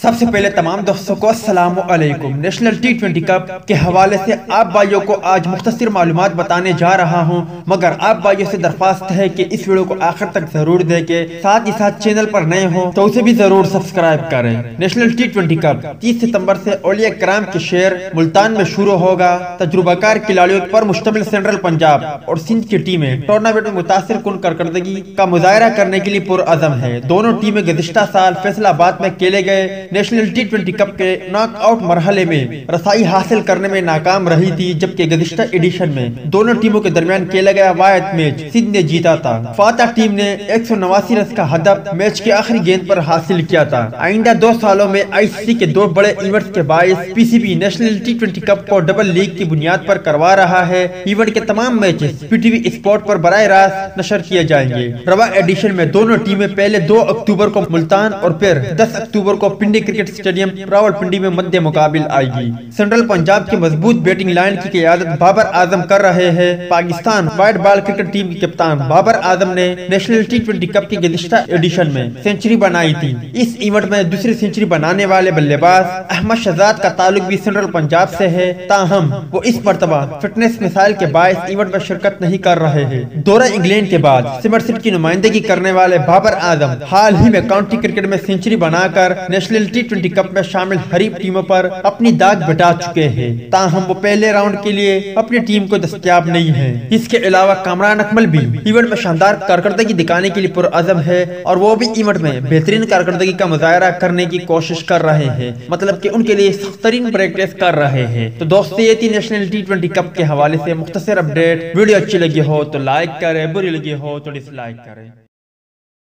سب سے پہلے تمام دوستوں کو السلام علیکم۔ نیشنل ٹی20 کپ کے حوالے سے آپ بھائیوں کو آج مختصر معلومات بتانے جا رہا ہوں، مگر آپ بھائیوں سے درخواست ہے کہ اس ویڈیو کو آخر تک ضرور دیکھیں، ساتھ ہی ساتھ چینل پر نئے ہوں تو اسے بھی ضرور سبسکرائب کریں۔ نیشنل ٹی20 کپ 30 ستمبر سے اولیاء کرام کے شہر ملتان میں شروع ہوگا۔ تجربہ کار کھلاڑیوں پر مشتمل سینٹرل پنجاب اور سندھ کی ٹیمیں ٹورنامنٹ میں متاثر کن کارکردگی کا مظاہرہ کرنے کے لیے پرعزم ہے۔ دونوں ٹیمیں گزشتہ سال فیصل آباد میں کھیلے گئے نیشنل ٹی20 کپ کے ناک آؤٹ مرحلے میں رسائی حاصل کرنے میں ناکام رہی تھی، جبکہ گزشتہ ایڈیشن میں دونوں ٹیموں کے درمیان کھیلا گیا واحد میچ سندھ نے جیتا تھا۔ فاتح ٹیم نے 189 رنز کا ہدف میچ کی آخری گیند پر حاصل کیا تھا۔ آئندہ 2 سالوں میں ICC کے 2 بڑے ایونٹس کے باعث PCB نیشنل ٹی20 کپ کو ڈبل لیگ کی بنیاد پر کروا رہا ہے۔ ایونٹ کے تمام میچز PTV اسپورٹ پر براہ راست نشر کیے جائیں گے۔ رواں ایڈیشن میں دونوں ٹیمیں پہلے 2 اکتوبر کو ملتان اور پھر 10 اکتوبر کو پنڈی کرکٹ اسٹیڈیم راولپنڈی میں مد مقابل آئے گی۔ سینٹرل پنجاب کی مضبوط بیٹنگ لائن کی قیادت بابر اعظم کر رہے ہیں۔ Pakistan white ball cricket team کے کپتان بابر اعظم نے نیشنل ٹی20 کپ کی گزشتہ ایڈیشن میں سینچری بنائی تھی۔ اس ایونٹ میں دوسری سینچری بنانے والے بلے باز احمد شہزاد کا تعلق بھی سینٹرل پنجاب سے ہے، تاہم وہ اس مرتبہ فٹنس مسائل کے باعث ایونٹ میں شرکت نہیں کر رہے ہیں۔ دورہ انگلینڈ کے بعد سمرسیٹ کی نمائندگی کرنے والے بابر اعظم حال ہی میں کاؤنٹی کرکٹ میں سینچری بنا کر نیشنل ٹی20 کپ میں شامل حریف ٹیموں پر اپنی داغ بٹا چکے ہیں، تاہم وہ پہلے راؤنڈ کے لیے اپنی ٹیم کو دستیاب نہیں ہے۔ اس کے علاوہ کامران اکمل بھی ایونٹ میں شاندار کارکردگی دکھانے کے لیے پرعزم ہے اور وہ بھی ایونٹ میں بہترین کارکردگی کا مظاہرہ کرنے کی کوشش کر رہے ہیں، مطلب کہ ان کے لیے سخت ترین پریکٹس کر رہے ہیں۔ تو دوستو یہ تھی نیشنل ٹی20 کپ کے حوالے سے مختصر اپڈیٹ۔ ویڈیو اچھی لگی ہو تو لائک کریں، بری لگی ہو تو ڈس لائک کریں۔